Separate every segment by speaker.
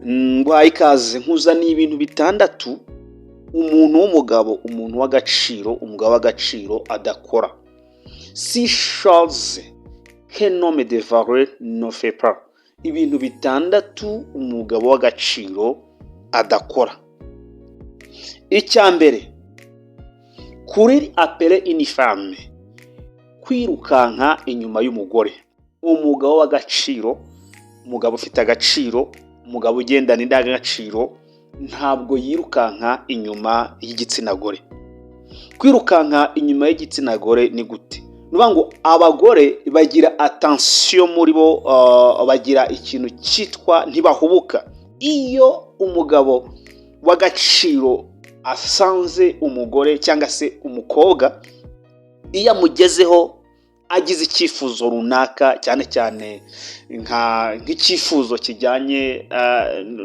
Speaker 1: ngwaye ikaze nkuzaniye ibintu bitandatu umuntu w'umugabo, umuntu w'agaciro, umugabo w'agaciro adakora. 6 choses qu'un homme de valeur ne fait pas. Ibintu bitandatu umugabo w'agaciro adakora. Icyambere, courir après une femme. Kwirukanka inyuma y'umugore. Umugabo w'agaciro, umugabo ufite agaciro, umugabo ugendana indangagaciro ntabwo yirukanka inyuma y'igitsina gore. Kwirukanka inyuma y'igitsina gore ni gute? Nuvuga ngo abagore bagira attention muri bo, bagira ikintu cyitwa ntibahubuka. Iyo umugabo w'agaciro asanze umugore cyangwa se umukobwa, iyo amugezeho agize icyifuzo runaka, cyane cyane nk'icyifuzo kijyanye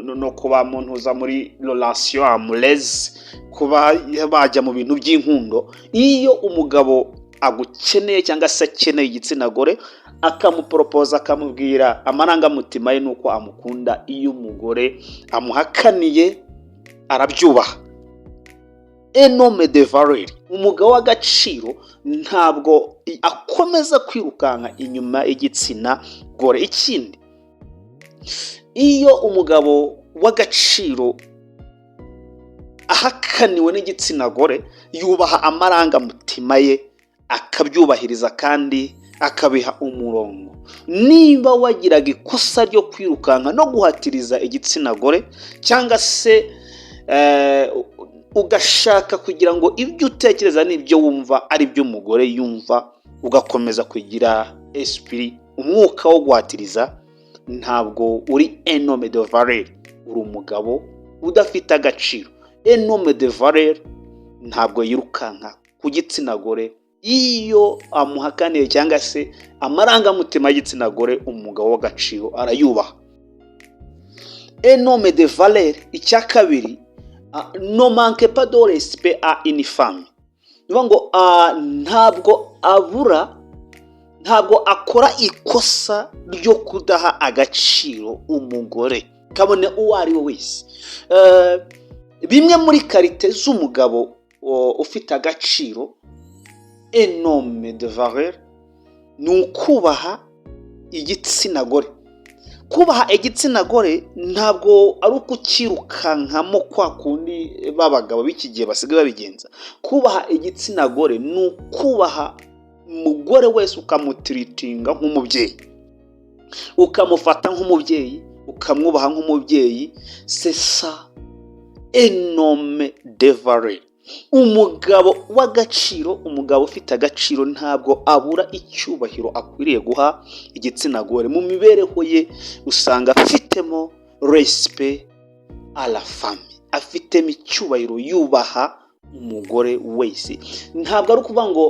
Speaker 1: no kuba muntuza muri relation amoureuse, kuba bajya mu bintu by'inkundo. Iyo umugabo agukeneye cyangwa se akeneye igitsina gore, akamupropose, akamubwira amarangamutima ye nuko amukunda, iyo umugore amuhakaniye arabyubaha. Un homme de valeur, umugabo w'agaciro ntabwo akomeza kwirukanka inyuma y'igitsina gore. Ikindi, iyo umugabo w'agaciro ahakaniwe n'igitsina gore, yubaha amarangamutima ye, akabyubahiriza kandi akabiha umurongo. Niba wagiraga ikosa ryo kwirukanka no guhatiriza igitsina gore, cyangwa se ugashaka kugira ngo ibyo utekereza n'ibyo wumva ari byo umugore yumva, ugakomeza kugira esprit, umwuka wo guhatiriza, ntabwo uri un homme de valeur, uri umugabo udafite agaciro. Un homme de valeur ntabwo yirukanka ku gitsina gore iyo amuhakaniye cyangwa se amarangamutima y'igitsina gore. Umugabo w'agaciro arayubaha. Un homme de valeur, icya kabiri, ne manque pas de respect à une femme. Nuvuga ngo ntabwo akora ikosa ryo kudaha agaciro umugore, kabone uwo ari we wese. Bimwe muri karite z'umugabo ufite agaciro, un homme de valeur, ni ukubaha igitsina gore. Kubaha igitsina gore ntabwo ari ukukirukankamo kwa kundi b'abagabo b'iki gihe basigaye babigenza. Kubaha igitsina gore ni ukubaha umugore wese, ukamutiritinga nk'umubyeyi, ukamufata nk'umubyeyi, ukamwubaha nk'umubyeyi. C'est ça un homme de valeur. Umugabo w'agaciro, umugabo ufite agaciro ntabwo abura icyubahiro akwiriye guha igitsina gore. Mu mibereho ye usanga afitemo respect à la femme, afitemo icyubahiro, yubaha umugore wese. Ntabwo ari ukuvuga ngo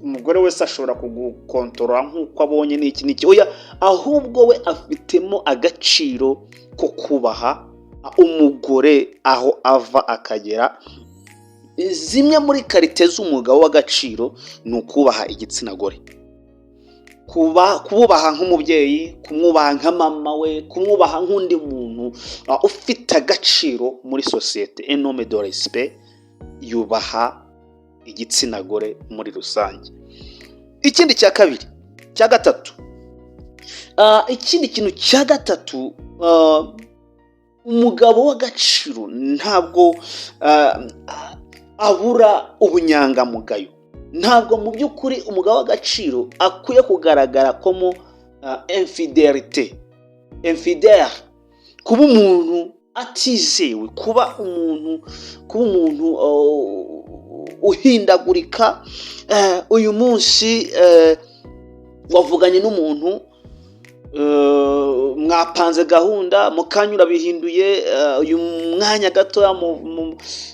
Speaker 1: umugore wese ashobora kugukontorora nk'uko abonye n'iki. Oya, ahubwo we afitemo agaciro ko kubaha umugore aho ava akagera. Zimwe muri karite z'umugabo w'agaciro ni ukubaha igitsina gore, kububaha nk'umubyeyi, kumwubaha nka mama we, kumwubaha nk'undi muntu ufite agaciro muri sosiyete. Un homme de respect yubaha igitsina gore muri rusange. Ikindi cya kabiri, cya gatatu, ikindi kintu cya gatatu, umugabo w'agaciro ntabwo abura ubunyangamugayo. Ntabwo mu by'ukuri umugabo w'agaciro akwiye kugaragara como infidélité, infidèle, kuba umuntu atizewe, kuba umuntu uhindagurika. Uyu munsi wavuganye n'umuntu, mwapanze gahunda, mukanyura bihinduye, uyu mwanya gato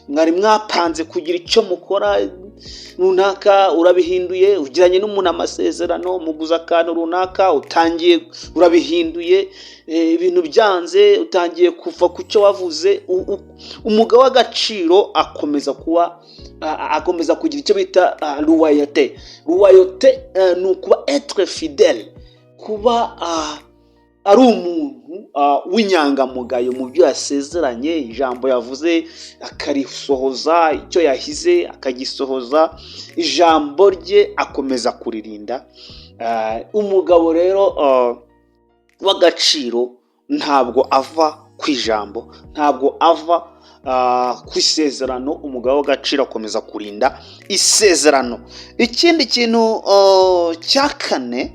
Speaker 1: mwari mwapanze kugira icyo mukora runaka urabihinduye. Ugiranye n'umuntu amasezerano, muguza akantu runaka, utangiye urabihinduye, ibintu byanze, utangiye kuva ku cyo wavuze. Umugabo w'agaciro akomeza kugira icyo bita loyauté. Loyauté ni ukuba être fidèle, kuba ari umuntu w'inyangamugayo mu byo yasezeranye, ijambo yavuze akarisohoza, icyo yahize akagisohoza, ijambo rye akomeza kuririnda. Umugabo rero w'agaciro ntabwo ava ku ijambo, ntabwo ava ku isezerano. Umugabo w'agaciro akomeza kurinda isezerano. Ikindi kintu cya kane,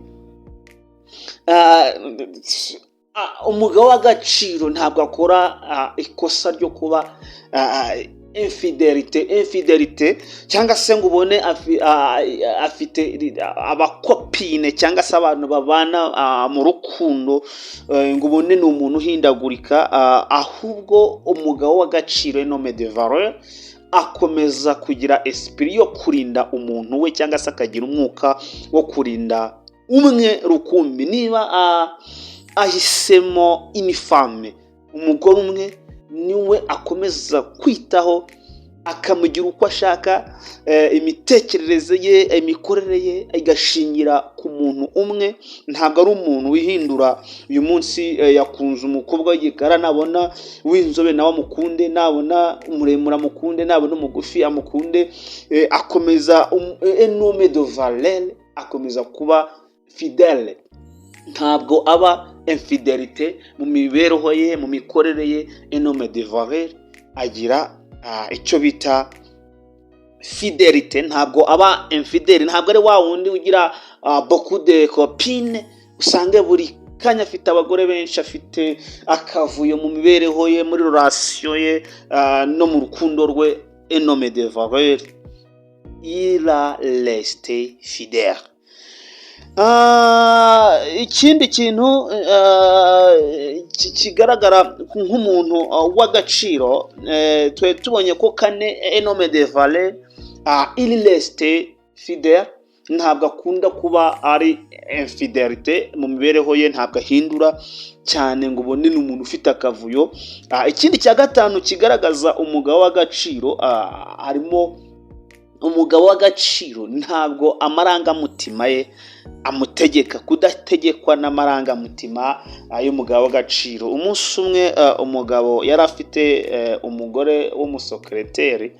Speaker 1: umugabo w'agaciro ntabwo akora ikosa ryo kuba infidelite cyangwa se ngo ubone afite abakopine cyangwa se abantu babana mu rukundo ngo ubone ni umuntu uhindagurika. Ahubwo umugabo w'agaciro homme de valeur akomeza kugira esprit yo kurinda umuntu we, cyangwa se akagira umwuka wo kurinda umwe rukumbi. Niba ahisemo imifame, umugore umwe, niwe akomeza kwitaho, akamugira uko ashaka. Imitekerereze ye, imikorere ye igashingira ku muntu umwe. Ntabwo ari umuntu wihindura. Uyu munsi yakunze umukobwa w'igikara, nabona w'inzobe nawe amukunde, nabona umuremure amukunde, nabona umugufi amukunde. Akomeza homme de valeur, akomeza kuba fidèle. Ntabwo aba infidelite mu mibereho ye, mu mikorere ye. Homme de valeur agira icyo bita fidelite, ntabwo aba infidèle. Ntabwo ari wa wundi ugira beaucoup de copines, usange buri kanya afite abagore benshi, afite akavuyo mu mibereho ye, muri relation ye no mu rukundo rwe. Homme de valeur il a resté fidèle. Ikindi kintu kigaragara nk'umuntu w'agaciro, twe tubonye ko kane, homme de valeur il reste fidèle. Ntabwo akunda kuba ari infidelite mu mibereho ye, ntabwo ahindura cyane ngo ubone ni umuntu ufite akavuyo. Ikindi cya gatanu kigaragaza umugabo w'agaciro, harimo umugabo w'agaciro ntabwo amarangamutima ye amutegeka. Kudategekwa n'amarangamutima y'umugabo w'agaciro. Umunsi umwe umugabo yari afite umugore w'umusekreteri,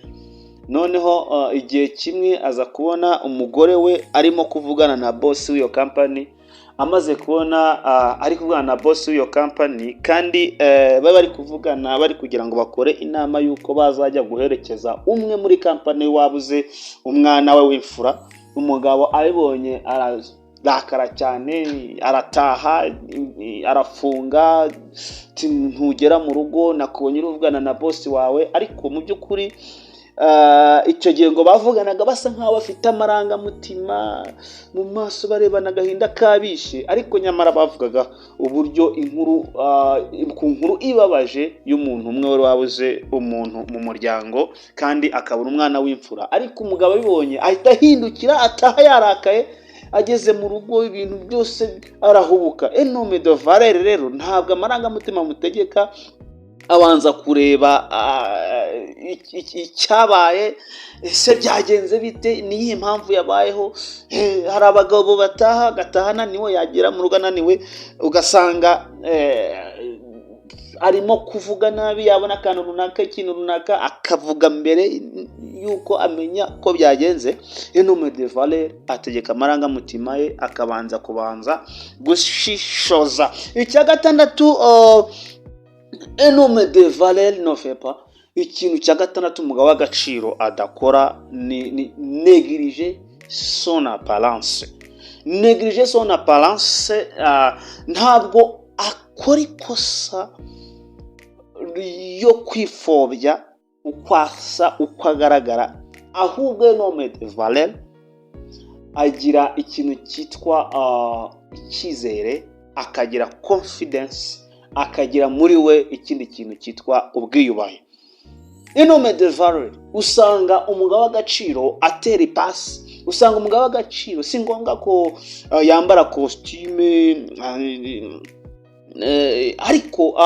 Speaker 1: noneho igihe kimwe aza kubona umugore we arimo kuvugana na boss w'iyo company. Amaze kubona ari kuvugana na boss w'iyo company, kandi bari kuvugana bari kugira ngo bakore inama y'uko bazajya guherekeza umwe muri company wabuze umwana we w'imfura. Umugabo abibonye arakara cyane, arataha, arafunga, ntugera mu rugo, nakubonye uvugana na boss wawe. Ariko mu by'ukuri icyo gihe ngo bavuganaga basa nkaho bafite amarangamutima mu maso, barebana agahinda kabishe. Ariko nyamara bavugaga uburyo ku nkuru ibabaje y'umuntu umwe wari wabuze umuntu mu muryango, kandi akabura umwana w'imfura. Ariko umugabo abibonye ahita ahindukira, ataha yarakaye. Ageze mu rugo ibintu byose arahubuka. Homme de valeur rero ntabwo amarangamutima amutegeka, abanza kureba icyabaye, ese byagenze bite, niyihe mpamvu yabayeho. Hari abagabo agataha ananiwe, yagera mu rugo ananiwe, ugasanga arimo kuvuga nabi, yabona akantu runaka, ikintu runaka, akavuga mbere yuko amenya ko byagenze. Homme de valeur ategeka amarangamutima ye, akabanza gushishoza. Icya gatandatu, homme de valeur ne fait pas. Ikintu cya gatandatu umugabo w'agaciro adakora ni négliger son apparence. Négliger son apparence, ntabwo akora ikosa yo kwifobya uko asa, uko agaragara. Ahubwo homme de valeur agira ikintu cyitwa icyizere, akagira confidence, akagira muri we ikindi kintu cyitwa ubwiyubahe. Homme de valeur usanga umugabo w'agaciro atera ipasi. Usanga umugabo w'agaciro si ngombwa ko yambara costume, ariko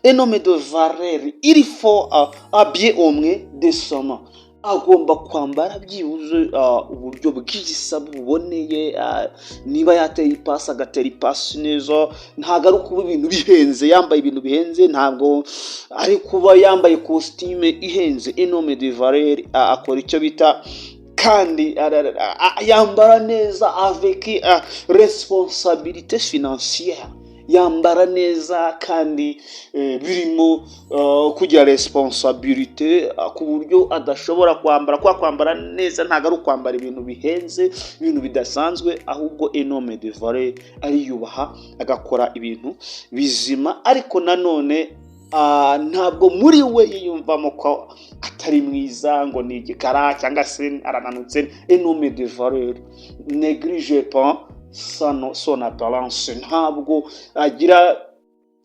Speaker 1: homme de valeur il faut habiller homme de son nom. agomba kwambara byibuze uburyo bw'igisa buboneye, niba yateye ipasi agatera ipasi neza, ntabwo ari kuba ibintu bihenze, yambaye ibintu bihenze, ntabwo ari kuba yambaye kositime ihenze enome de valeri, akora icyo bita kandi yambara neza avec responsabilité financière, yambara neza kandi birimo kugira responsabilité ku buryo adashobora kwambara neza, ntabwo ari ukwambara ibintu bihenze, ibintu bidasanzwe, ahubwo enome de valeri ariyubaha agakora ibintu bizima, ariko nanone ntabwo muri we yiyumvamo ko atari mwiza, ngo ni igikara cyangwa se arananutse. Enome de valeri néglige pas son apparence, ntabwo agira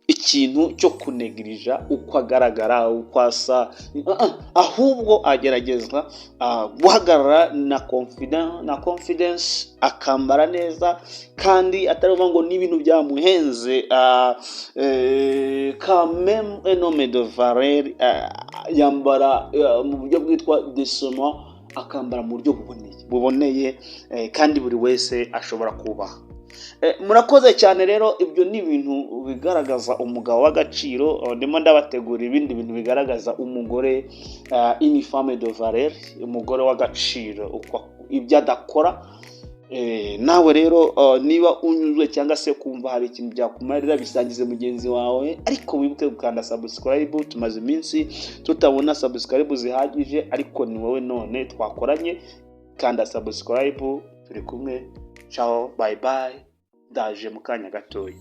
Speaker 1: ikintu cyo kunegirija uko agaragara, uko asa, ahubwo agerageza guhagarara na confidence, akambara neza kandi ataruvuga ngo n'ibintu byamuhenze. Quand même enome de valeri yambara mu buryo bwitwa décemment, akambara mu buryo buboneye kandi buri wese ashobora kubaha. Murakoze cyane rero, ibyo ni ibintu bigaragaza umugabo w'agaciro. Ndimo ndabategura ibindi bintu bigaragaza umugore, une femme de valeur, umugore w'agaciro, ibyo adakora. Nawe rero niba unyuzwe cyangwa se kumva hari ikintu byakumarira, bisangize mugenzi wawe, ariko wibuke gukanda subscribe. Tumaze iminsi tutabona subscribe zihagije, ariko ni wowe none twakoranye. Kanda subscribe, turi kumwe. Ciao, bye bye, ndaje mu kanya gatoya.